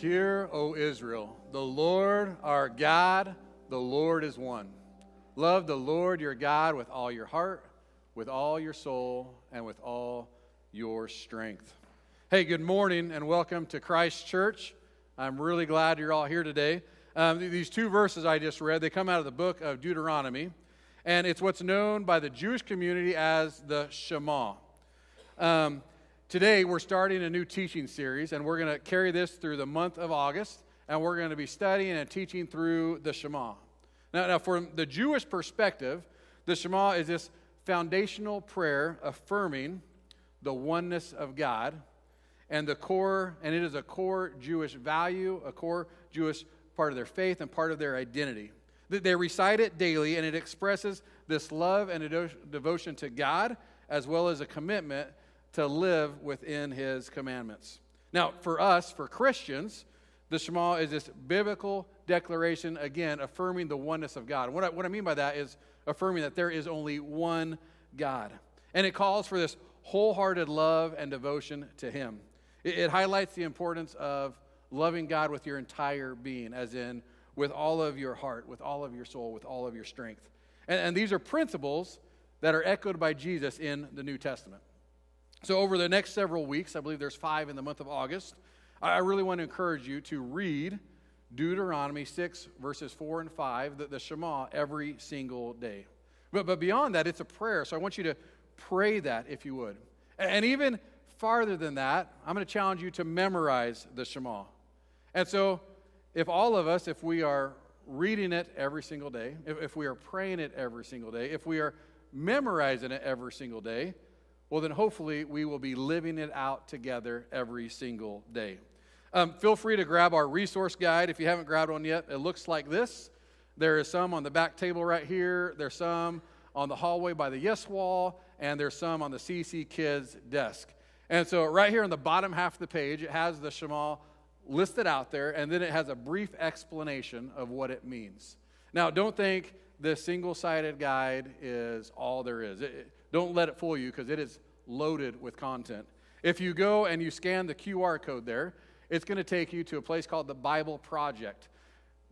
Hear, O Israel, the Lord our God, the Lord is one. Love the Lord your God with all your heart, with all your soul, and with all your strength. Hey, good morning and welcome to Christ Church. I'm really glad you're all here today. These two verses I just read, they come out of the book of Deuteronomy, and it's what's known by the Jewish community as the Shema. Today, we're starting a new teaching series, and we're going to carry this through the month of August, and we're going to be studying and teaching through the Shema. Now, from the Jewish perspective, the Shema is this foundational prayer affirming the oneness of God, and it is a core Jewish value, a core Jewish part of their faith and part of their identity. They recite it daily, and it expresses this love and devotion to God, as well as a commitment to live within His commandments. Now, for us, for Christians, the Shema is this biblical declaration, again, affirming the oneness of God. What I mean by that is affirming that there is only one God. And it calls for this wholehearted love and devotion to Him. It highlights the importance of loving God with your entire being, as in with all of your heart, with all of your soul, with all of your strength. And these are principles that are echoed by Jesus in the New Testament. So over the next several weeks, I believe there's 5 in the month of August, I really want to encourage you to read Deuteronomy 6, verses 4 and 5, the Shema, every single day. But beyond that, it's a prayer, so I want you to pray that if you would. And even farther than that, I'm going to challenge you to memorize the Shema. And so if all of us, if we are reading it every single day, if we are praying it every single day, if we are memorizing it every single day, well, then hopefully we will be living it out together every single day. Feel free to grab our resource guide if you haven't grabbed one yet. It looks like this. There is some on the back table right here. There's some on the hallway by the yes wall, and there's some on the CC Kids desk. And so right here on the bottom half of the page, it has the Shema listed out there, and then it has a brief explanation of what it means. Now, don't think the single-sided guide is all there is. Don't let it fool you, because it is loaded with content. If you go and you scan the QR code there, it's going to take you to a place called the Bible Project.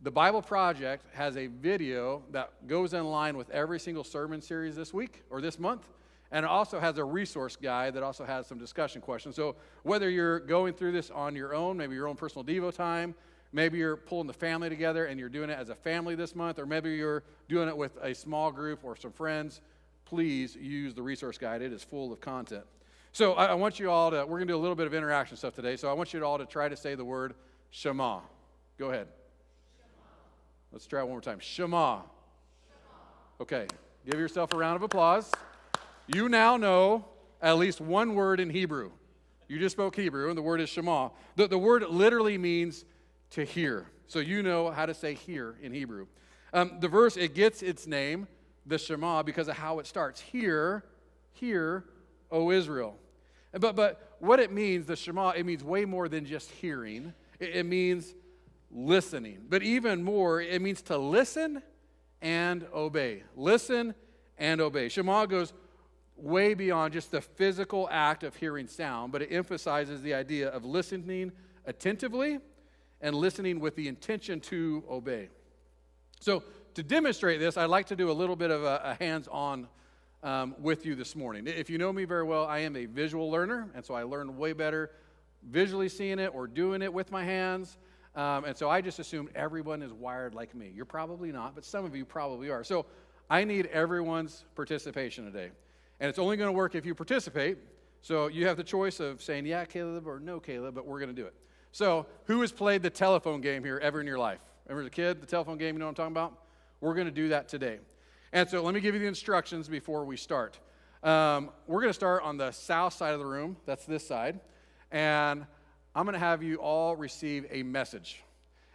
The Bible Project has a video that goes in line with every single sermon series this week or this month, and it also has a resource guide that also has some discussion questions. So whether you're going through this on your own, maybe your own personal Devo time, maybe you're pulling the family together and you're doing it as a family this month, or maybe you're doing it with a small group or some friends, please use the resource guide. It is full of content. So I want you all to, we're going to do a little bit of interaction stuff today, so I want you all to try to say the word Shema. Go ahead. Shema. Let's try it one more time. Shema. Shema. Okay, give yourself a round of applause. You now know at least one word in Hebrew. You just spoke Hebrew, and the word is Shema. The word literally means to hear. So you know how to say hear in Hebrew. The verse, it gets its name, the Shema, because of how it starts. Hear, O Israel. But what it means, the Shema, it means way more than just hearing. It means listening. But even more, it means to listen and obey. Listen and obey. Shema goes way beyond just the physical act of hearing sound, but it emphasizes the idea of listening attentively and listening with the intention to obey. So to demonstrate this, I'd like to do a little bit of a hands-on with you this morning. If you know me very well, I am a visual learner, and so I learn way better visually seeing it or doing it with my hands. And so I just assume everyone is wired like me. You're probably not, but some of you probably are. So I need everyone's participation today. And it's only going to work if you participate. So you have the choice of saying, yeah, Caleb, or no, Caleb, but we're going to do it. So who has played the telephone game here ever in your life? Ever as a kid, the telephone game, you know what I'm talking about? We're going to do that today. And so let me give you the instructions before we start. We're going to start on the south side of the room. That's this side. And I'm going to have you all receive a message.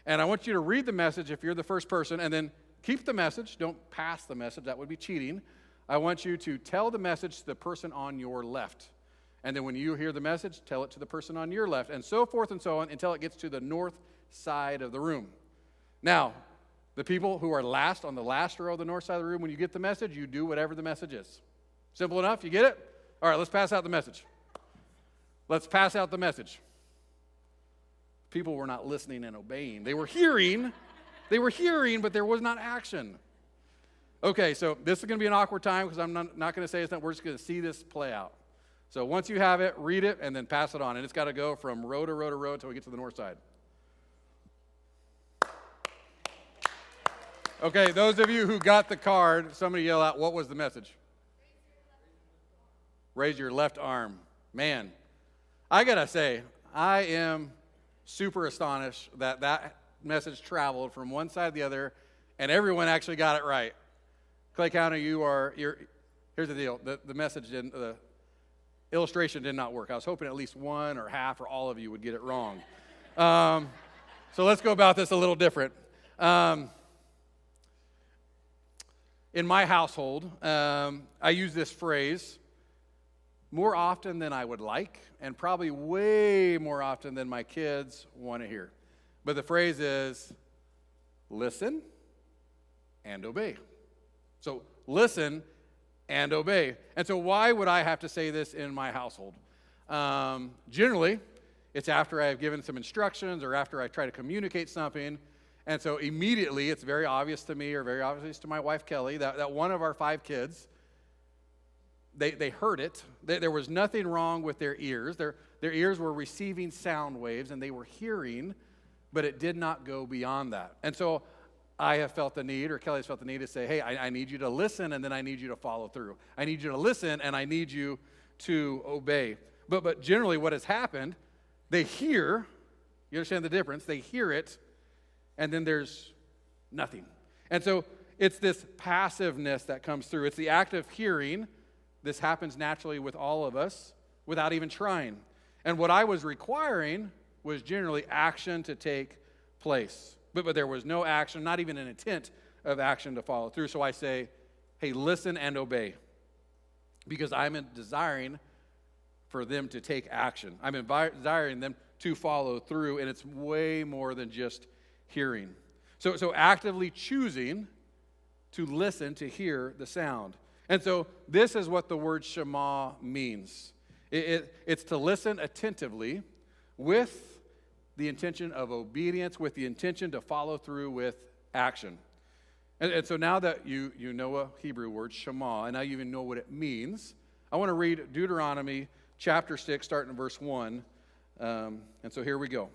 And I want you to read the message if you're the first person, and then keep the message. Don't pass the message. That would be cheating. I want you to tell the message to the person on your left. And then when you hear the message, tell it to the person on your left, and so forth and so on until it gets to the north side of the room. Now, the people who are last on the last row of the north side of the room, when you get the message, you do whatever the message is. Simple enough? You get it? All right, let's pass out the message. Let's pass out the message. people were not listening and obeying. They were hearing, but there was not action. Okay, so this is going to be an awkward time because I'm not going to say it's not. We're just going to see this play out. So once you have it, read it, and then pass it on. And it's got to go from row to row to row until we get to the north side. Okay, those of you who got the card, somebody yell out, what was the message? Raise your left arm. Man, I got to say, I am super astonished that that message traveled from one side to the other, and everyone actually got it right. Clay County, here's the deal. The message didn't, the illustration did not work. I was hoping at least one or half or all of you would get it wrong. So let's go about this a little different. In my household, I use this phrase more often than I would like, and probably way more often than my kids want to hear. But the phrase is, listen and obey. So listen and obey. And so why would I have to say this in my household? Generally, it's after I have given some instructions or after I try to communicate something. And so immediately it's very obvious to me or very obvious to my wife, Kelly, that one of our 5 kids, they heard it. There was nothing wrong with their ears. Their ears were receiving sound waves and they were hearing, but it did not go beyond that. And so I have felt the need, or Kelly's felt the need to say, hey, I need you to listen and then I need you to follow through. I need you to listen and I need you to obey. But generally what has happened, they hear, you understand the difference, they hear it, and then there's nothing. And so it's this passiveness that comes through. It's the act of hearing. This happens naturally with all of us without even trying. And what I was requiring was generally action to take place. But there was no action, not even an intent of action to follow through. So I say, hey, listen and obey. Because I'm desiring for them to take action. I'm desiring them to follow through, and it's way more than just hearing. So actively choosing to listen, to hear the sound. And so this is what the word Shema means. It's to listen attentively with the intention of obedience, with the intention to follow through with action. And so now that you know a Hebrew word, Shema, and now you even know what it means, I want to read Deuteronomy chapter 6, starting in verse 1. And so here we go.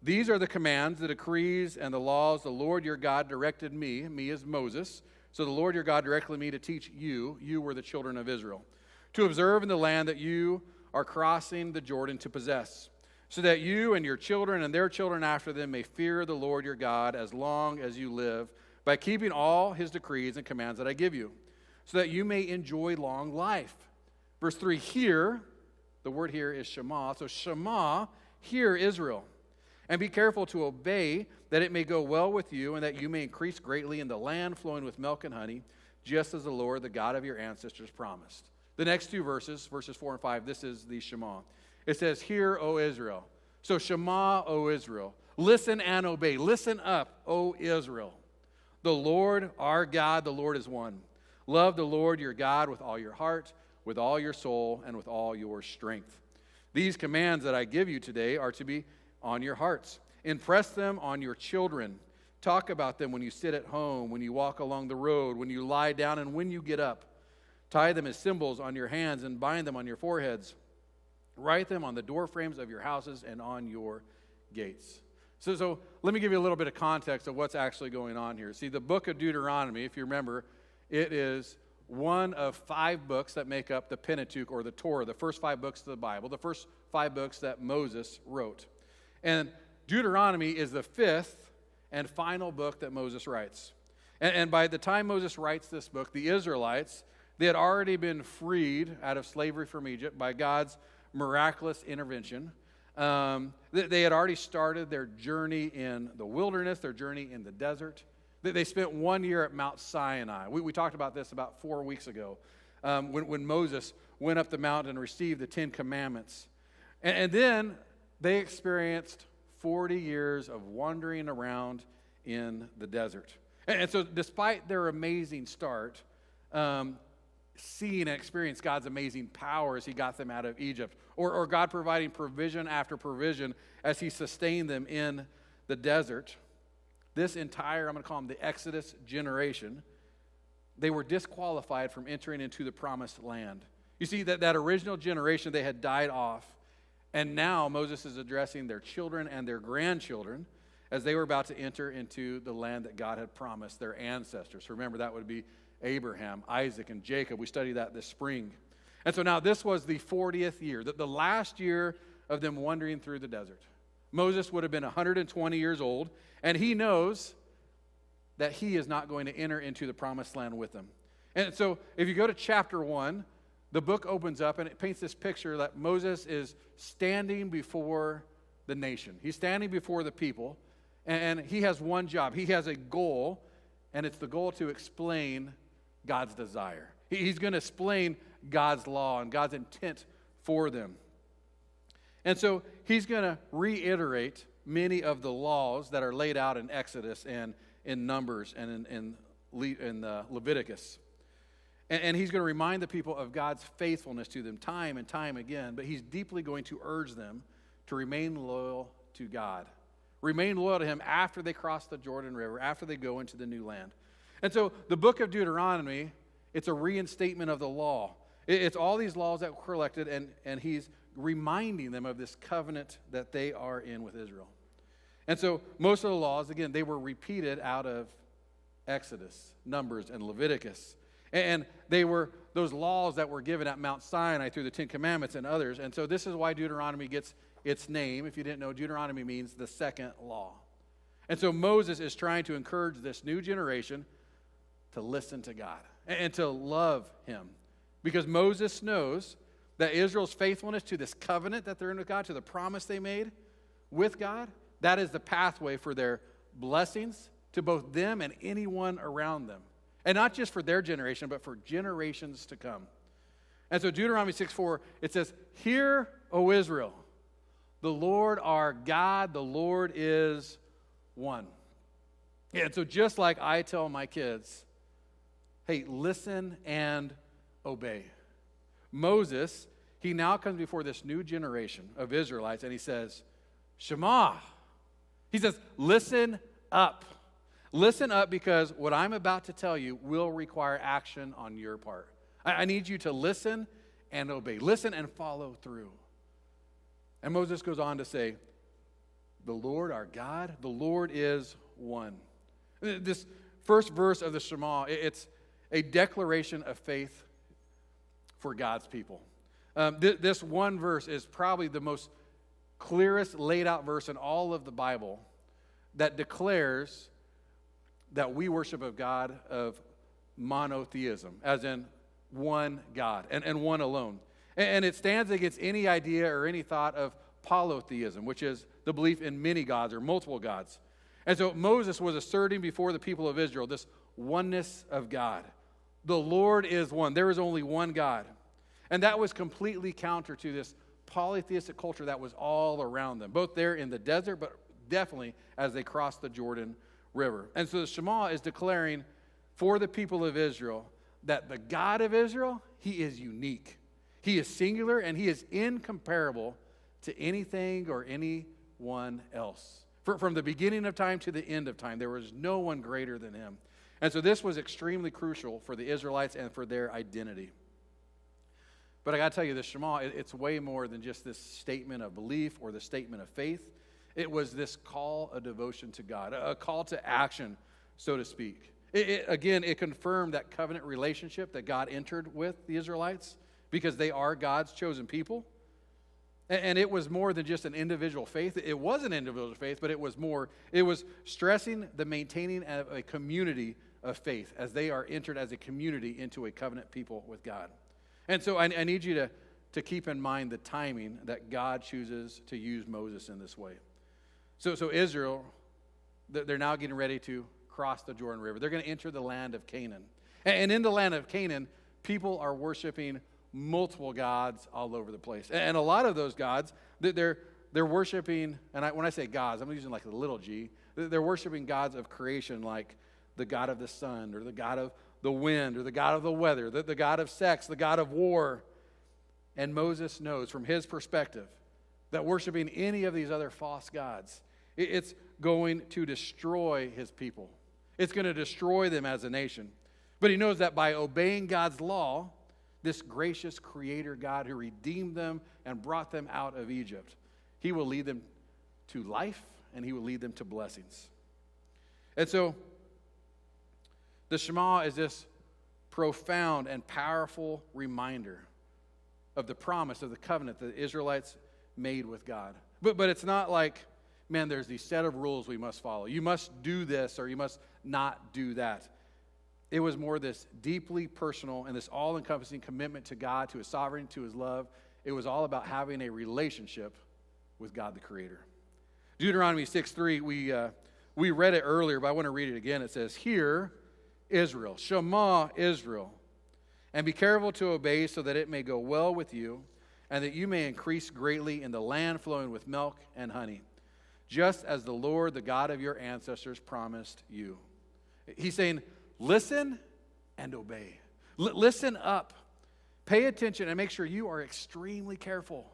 These are the commands, the decrees, and the laws the Lord your God directed me as Moses. So the Lord your God directed me to teach you were the children of Israel, to observe in the land that you are crossing the Jordan to possess, so that you and your children and their children after them may fear the Lord your God as long as you live, by keeping all his decrees and commands that I give you, so that you may enjoy long life. Verse 3, hear, the word here is Shema. So Shema, hear Israel, and be careful to obey, that it may go well with you, and that you may increase greatly in the land flowing with milk and honey, just as the Lord, the God of your ancestors, promised. The next 2 verses 4 and 5, this is the Shema. It says, hear, O Israel. So Shema, O Israel. Listen and obey. Listen up, O Israel. The Lord, our God, the Lord is one. Love the Lord your God with all your heart, with all your soul, and with all your strength. These commands that I give you today are to be on your hearts. Impress them on your children. Talk about them when you sit at home, when you walk along the road, when you lie down, and when you get up. Tie them as symbols on your hands and bind them on your foreheads. Write them on the doorframes of your houses and on your gates. So let me give you a little bit of context of what's actually going on here. See, the book of Deuteronomy, if you remember, it is one of 5 books that make up the Pentateuch or the Torah, the first 5 books of the Bible, the first 5 books that Moses wrote. And Deuteronomy is the 5th and final book that Moses writes. And by the time Moses writes this book, the Israelites, they had already been freed out of slavery from Egypt by God's miraculous intervention. They had already started their journey in the wilderness, their journey in the desert. They spent 1 year at Mount Sinai. We talked about this about 4 weeks ago when Moses went up the mountain and received the 10 Commandments. And then they experienced 40 years of wandering around in the desert. And so despite their amazing start, seeing and experiencing God's amazing power as he got them out of Egypt, or God providing provision after provision as he sustained them in the desert. This entire, I'm going to call them the Exodus generation, they were disqualified from entering into the promised land. You see, that original generation, they had died off, and now Moses is addressing their children and their grandchildren as they were about to enter into the land that God had promised their ancestors. Remember, that would be Abraham, Isaac, and Jacob. We studied that this spring. And so now this was the 40th year, the last year of them wandering through the desert. Moses would have been 120 years old, and he knows that he is not going to enter into the promised land with them. And so if you go to chapter 1, the book opens up and it paints this picture that Moses is standing before the nation. He's standing before the people, and he has one job. He has a goal, and it's the goal to explain God's desire. He's going to explain God's law and God's intent for them. And so he's going to reiterate many of the laws that are laid out in Exodus and in Numbers and in Leviticus. And he's going to remind the people of God's faithfulness to them time and time again, but he's deeply going to urge them to remain loyal to God. Remain loyal to him after they cross the Jordan River, after they go into the new land. And so the book of Deuteronomy, it's a reinstatement of the law. It's all these laws that were collected, and he's reminding them of this covenant that they are in with Israel. And so most of the laws, again, they were repeated out of Exodus, Numbers, and Leviticus. And they were those laws that were given at Mount Sinai through the Ten Commandments and others. And so this is why Deuteronomy gets its name. If you didn't know, Deuteronomy means the second law. And so Moses is trying to encourage this new generation to listen to God and to love him. Because Moses knows that Israel's faithfulness to this covenant that they're in with God, to the promise they made with God, that is the pathway for their blessings to both them and anyone around them. And not just for their generation, but for generations to come. And so Deuteronomy 6:4, it says, "Hear, O Israel, the Lord our God, the Lord is one." Yeah, and so just like I tell my kids, hey, listen and obey. Moses, he now comes before this new generation of Israelites, and he says, Shema. He says, listen up. Listen up, because what I'm about to tell you will require action on your part. I need you to listen and obey. Listen and follow through. And Moses goes on to say, the Lord our God, the Lord is one. This first verse of the Shema, it's a declaration of faith for God's people. This one verse is probably the most clearest laid out verse in all of the Bible that declares that we worship a God of monotheism, as in one God and one alone. And it stands against any idea or any thought of polytheism, which is the belief in many gods or multiple gods. And so Moses was asserting before the people of Israel this oneness of God. The Lord is one. There is only one God. And that was completely counter to this polytheistic culture that was all around them, both there in the desert, but definitely as they crossed the Jordan River. And so the Shema is declaring for the people of Israel that the God of Israel, he is unique. He is singular, and he is incomparable to anything or anyone else. From the beginning of time to the end of time, there was no one greater than him. And so this was extremely crucial for the Israelites and for their identity. But I got to tell you, the Shema, it's way more than just this statement of belief or the statement of faith. It was this call of devotion to God, a call to action, so to speak. It confirmed that covenant relationship that God entered with the Israelites, because they are God's chosen people. And it was more than just an individual faith. It was an individual faith, but it was stressing the maintaining of a community of faith as they are entered as a community into a covenant people with God. And so I need you to keep in mind the timing that God chooses to use Moses in this way. So Israel, they're now getting ready to cross the Jordan River. They're going to enter the land of Canaan. And in the land of Canaan, people are worshiping multiple gods all over the place. And a lot of those gods, they're worshiping, and when I say gods, I'm using like a little g. They're worshiping gods of creation, like the God of the sun or the God of the wind or the god of the weather, the god of sex, the god of war. And Moses knows from his perspective that worshiping any of these other false gods, it's going to destroy his people. It's going to destroy them as a nation. But he knows that by obeying God's law, this gracious creator God who redeemed them and brought them out of Egypt, he will lead them to life and he will lead them to blessings. And so the Shema is this profound and powerful reminder of the promise of the covenant that the Israelites made with God. But it's not like, man, there's these set of rules we must follow. You must do this or you must not do that. It was more this deeply personal and this all-encompassing commitment to God, to his sovereignty, to his love. It was all about having a relationship with God the Creator. Deuteronomy 6:3, we read it earlier, but I want to read it again. It says, "Hear, Israel, Shema, Israel, and be careful to obey so that it may go well with you, and that you may increase greatly in the land flowing with milk and honey, just as the Lord, the God of your ancestors, promised you." He's saying, listen and obey. Listen up. Pay attention and make sure you are extremely careful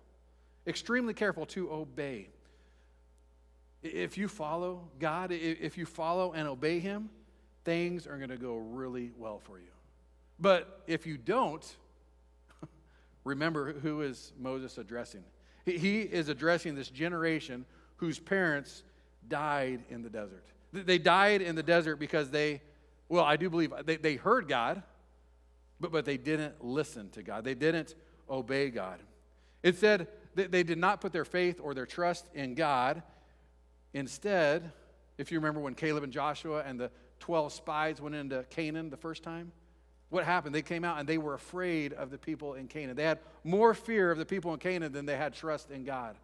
to obey. If you follow God, if you follow and obey him, things are going to go really well for you. But if you don't, remember, who is Moses addressing? He is addressing this generation whose parents died in the desert. They died in the desert because I do believe they heard God, but they didn't listen to God. They didn't obey God. It said they did not put their faith or their trust in God. Instead, if you remember when Caleb and Joshua and the 12 spies went into Canaan the first time, what happened? They came out and they were afraid of the people in Canaan. They had more fear of the people in Canaan than they had trust in God.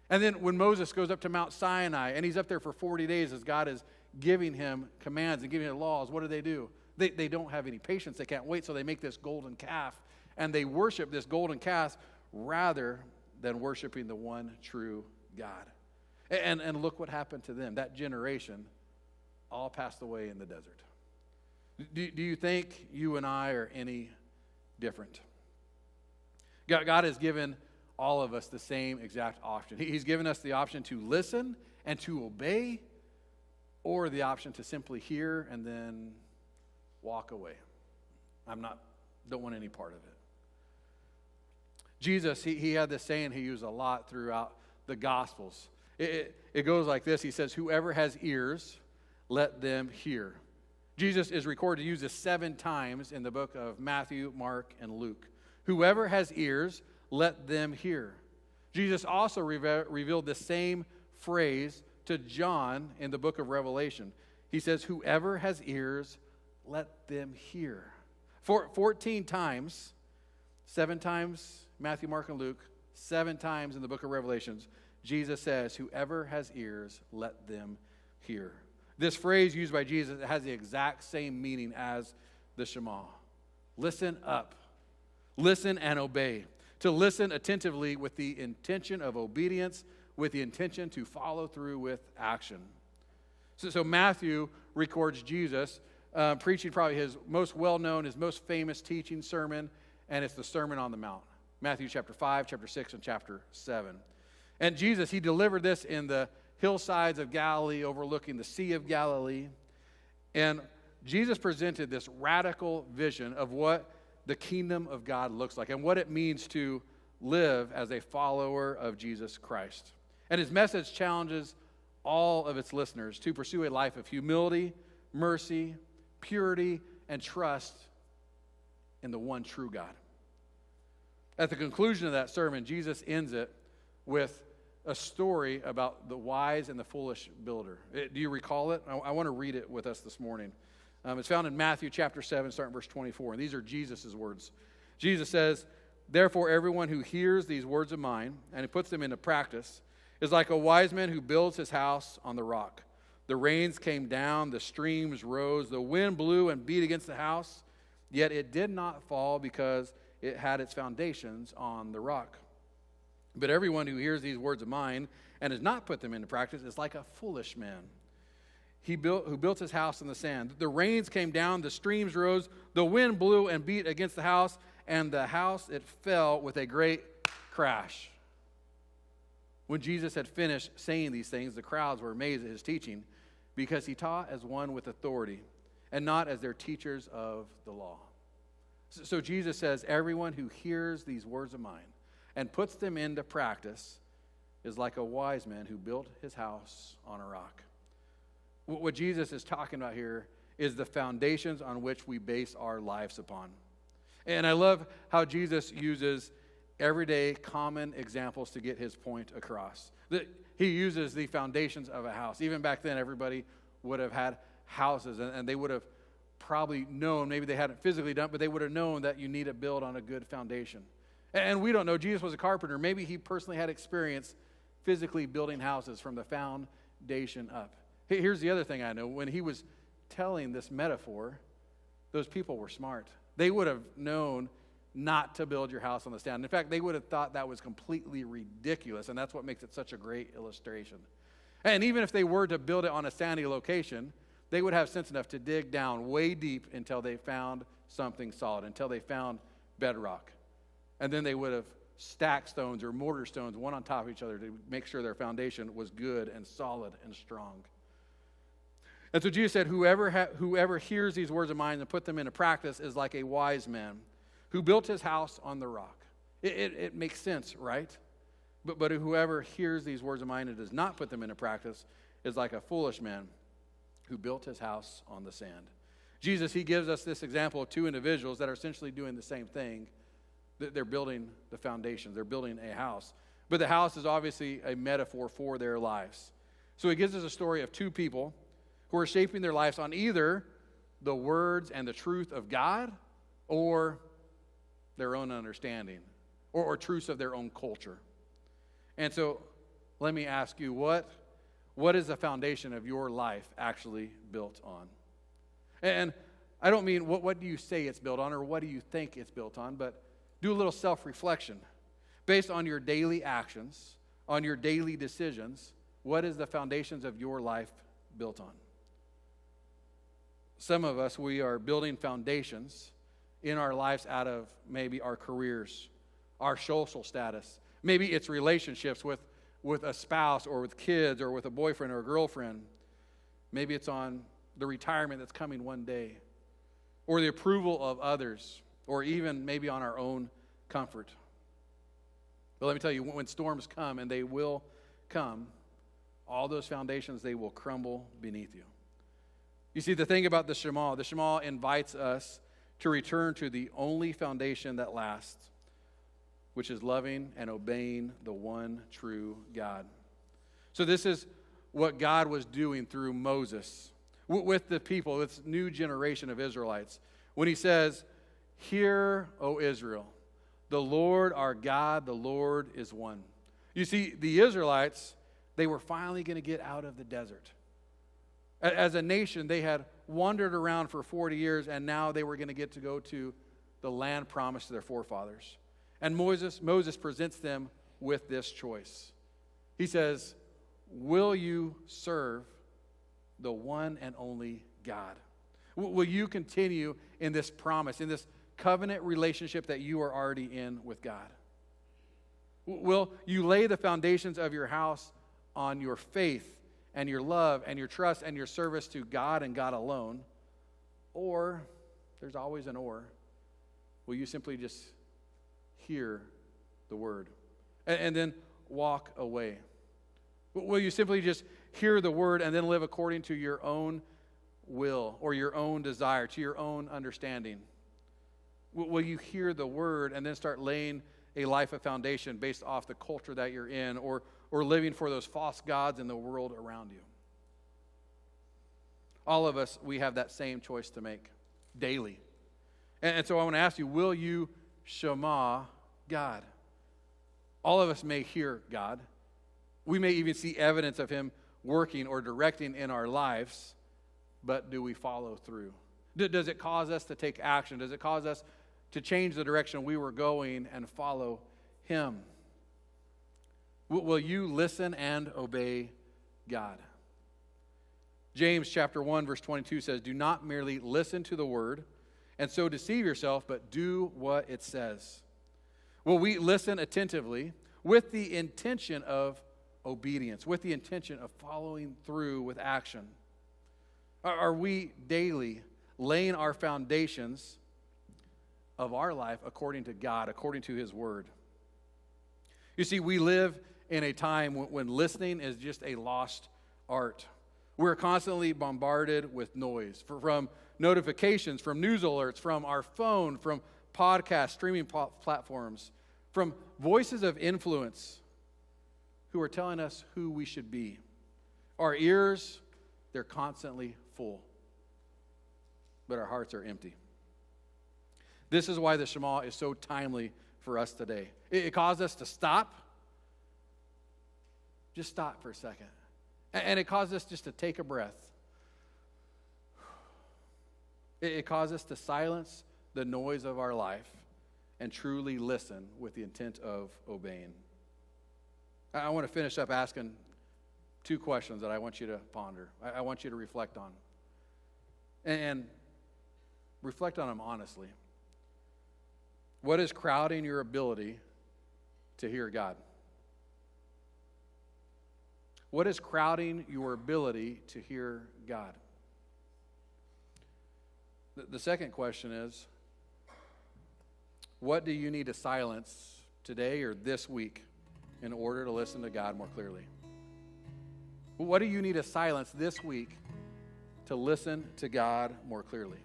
And then when Moses goes up to Mount Sinai and he's up there for 40 days as God is giving him commands and giving him laws, what do? They don't have any patience. They can't wait, so they make this golden calf. And they worship this golden calf rather than worshiping the one true God. And look what happened to them. That generation all passed away in the desert. Do you think you and I are any different? God has given all of us the same exact option. He's given us the option to listen and to obey, or the option to simply hear and then walk away. Don't want any part of it. Jesus, he had this saying he used a lot throughout the Gospels. It goes like this. He says, "Whoever has ears, let them hear." Jesus is recorded to use this 7 times in the book of Matthew, Mark, and Luke. Whoever has ears, let them hear. Jesus also revealed the same phrase to John in the book of Revelation. He says, "Whoever has ears, let them hear." 14 times, 7 times Matthew, Mark, and Luke, 7 times in the book of Revelations, Jesus says, "Whoever has ears, let them hear." This phrase used by Jesus has the exact same meaning as the Shema. Listen up. Listen and obey. To listen attentively with the intention of obedience, with the intention to follow through with action. So Matthew records Jesus preaching probably his most well-known, his most famous teaching sermon, and it's the Sermon on the Mount. Matthew chapter 5, chapter 6, and chapter 7. And Jesus, he delivered this in the hillsides of Galilee overlooking the Sea of Galilee. And Jesus presented this radical vision of what the kingdom of God looks like and what it means to live as a follower of Jesus Christ. And his message challenges all of its listeners to pursue a life of humility, mercy, purity, and trust in the one true God. At the conclusion of that sermon, Jesus ends it with a story about the wise and the foolish builder. Do you recall it? I want to read it with us this morning. It's found in Matthew chapter 7, starting verse 24. And these are Jesus' words. Jesus says, "Therefore, everyone who hears these words of mine and who puts them into practice is like a wise man who builds his house on the rock. The rains came down, the streams rose, the wind blew and beat against the house, yet it did not fall because it had its foundations on the rock. But everyone who hears these words of mine and does not put them into practice is like a foolish man who built his house in the sand. The rains came down, the streams rose, the wind blew and beat against the house, and the house, it fell with a great crash. When Jesus had finished saying these things, the crowds were amazed at his teaching, because he taught as one with authority and not as their teachers of the law. So Jesus says, everyone who hears these words of mine and puts them into practice is like a wise man who built his house on a rock. What Jesus is talking about here is the foundations on which we base our lives upon. And I love how Jesus uses everyday common examples to get his point across. He uses the foundations of a house. Even back then, everybody would have had houses, and they would have probably known, maybe they hadn't physically done it, but they would have known that you need to build on a good foundation. And we don't know. Jesus was a carpenter. Maybe he personally had experience physically building houses from the foundation up. Here's the other thing I know. When he was telling this metaphor, those people were smart. They would have known not to build your house on the sand. In fact, they would have thought that was completely ridiculous, and that's what makes it such a great illustration. And even if they were to build it on a sandy location, they would have sense enough to dig down way deep until they found something solid, until they found bedrock. And then they would have stacked stones or mortar stones one on top of each other to make sure their foundation was good and solid and strong. And so Jesus said, whoever hears these words of mine and put them into practice is like a wise man who built his house on the rock. It makes sense, right? But whoever hears these words of mine and does not put them into practice is like a foolish man who built his house on the sand. Jesus, he gives us this example of two individuals that are essentially doing the same thing. They're building the foundations. They're building a house. But the house is obviously a metaphor for their lives. So he gives us a story of two people who are shaping their lives on either the words and the truth of God or their own understanding or truths of their own culture. And so let me ask you, what is the foundation of your life actually built on? And I don't mean what do you say it's built on or what do you think it's built on, but do a little self-reflection. Based on your daily actions, on your daily decisions, what is the foundations of your life built on? Some of us, we are building foundations in our lives out of maybe our careers, our social status. Maybe it's relationships with a spouse or with kids or with a boyfriend or a girlfriend. Maybe it's on the retirement that's coming one day or the approval of others or even maybe on our own comfort. But let me tell you, when storms come, and they will come, all those foundations, they will crumble beneath you. You see, the thing about the Shema invites us to return to the only foundation that lasts, which is loving and obeying the one true God. So this is what God was doing through Moses with the people, this new generation of Israelites. When he says, "Hear, O Israel, the Lord our God, the Lord is one." You see, the Israelites, they were finally going to get out of the desert. As a nation, they had wandered around for 40 years, and now they were going to get to go to the land promised to their forefathers. And Moses presents them with this choice. He says, "Will you serve the one and only God? Will you continue in this promise, in this covenant relationship that you are already in with God? Will you lay the foundations of your house on your faith and your love and your trust and your service to God and God alone? Or, there's always an or, will you simply just hear the word and then walk away? Will you simply just hear the word and then live according to your own will or your own desire, to your own understanding? Will you hear the word and then start laying a life of foundation based off the culture that you're in or living for those false gods in the world around you? All of us, we have that same choice to make daily. And so I want to ask you, will you Shema God? All of us may hear God. We may even see evidence of him working or directing in our lives, but do we follow through? Does it cause us to take action? Does it cause us to change the direction we were going and follow him? Will you listen and obey God? James chapter 1, verse 22 says, do not merely listen to the word and so deceive yourself, but do what it says. Well, we listen attentively with the intention of obedience, with the intention of following through with action. Are we daily laying our foundations of our life according to God, according to His Word? You see, we live in a time when listening is just a lost art. We're constantly bombarded with noise, from notifications, from news alerts, from our phone, from podcasts, streaming platforms, from voices of influence who are telling us who we should be. Our ears, they're constantly full, but our hearts are empty. This is why the Shema is so timely for us today. It caused us to stop. Just stop for a second. And it caused us just to take a breath. It caused us to silence the noise of our life and truly listen with the intent of obeying. I want to finish up asking two questions that I want you to ponder. I want you to reflect on. And reflect on them honestly. What is crowding your ability to hear God? What is crowding your ability to hear God? The second question is, what do you need to silence today or this week in order to listen to God more clearly? What do you need to silence this week to listen to God more clearly?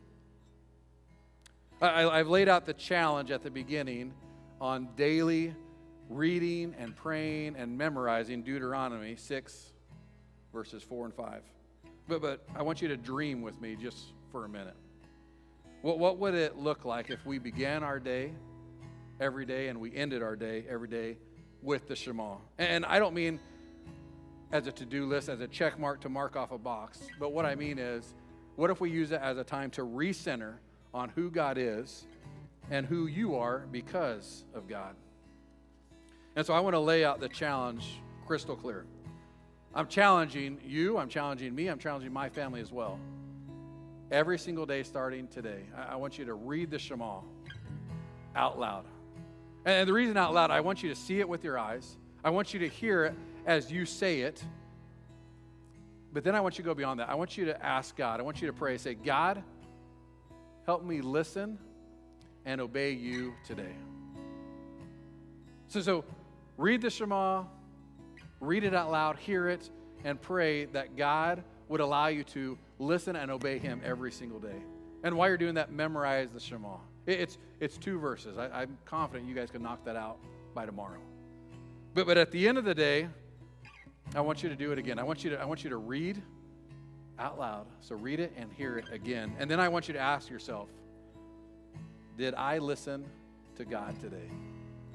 I've laid out the challenge at the beginning on daily reading and praying and memorizing Deuteronomy 6, verses 4 and 5. But I want you to dream with me just for a minute. What would it look like if we began our day every day and we ended our day every day with the Shema? And I don't mean as a to-do list, as a check mark to mark off a box. But what I mean is, what if we use it as a time to recenter on who God is and who you are because of God? And so I want to lay out the challenge crystal clear. I'm challenging you, I'm challenging me, I'm challenging my family as well. Every single day starting today, I want you to read the Shema out loud. And the reason out loud, I want you to see it with your eyes. I want you to hear it as you say it. But then I want you to go beyond that. I want you to ask God. I want you to pray. Say, God, help me listen and obey you today. So read the Shema, read it out loud, hear it, and pray that God would allow you to listen and obey Him every single day. And while you're doing that, memorize the Shema. It's 2 verses. I'm confident you guys can knock that out by tomorrow. But at the end of the day, I want you to do it again. I want you to read out loud. So read it and hear it again. And then I want you to ask yourself, did I listen to God today?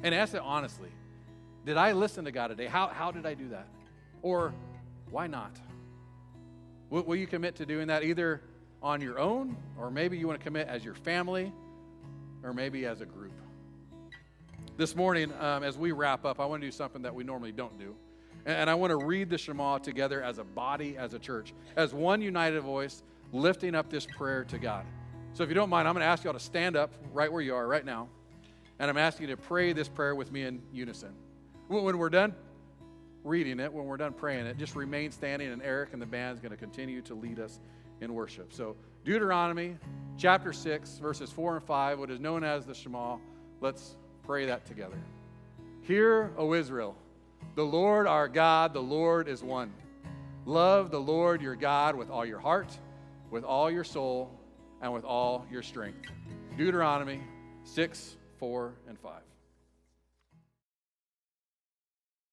And ask it honestly. Did I listen to God today? How did I do that? Or why not? Will you commit to doing that either on your own, or maybe you want to commit as your family, or maybe as a group? This morning, as we wrap up, I want to do something that we normally don't do. And I want to read the Shema together as a body, as a church, as one united voice, lifting up this prayer to God. So if you don't mind, I'm going to ask you all to stand up right where you are right now. And I'm asking you to pray this prayer with me in unison. When we're done reading it, when we're done praying it, just remain standing, and Eric and the band is going to continue to lead us in worship. So Deuteronomy chapter 6, verses 4 and 5, what is known as the Shema. Let's pray that together. Hear, O Israel, the Lord our God, the Lord is one. Love the Lord your God with all your heart, with all your soul, and with all your strength. Deuteronomy 6, 4, and 5.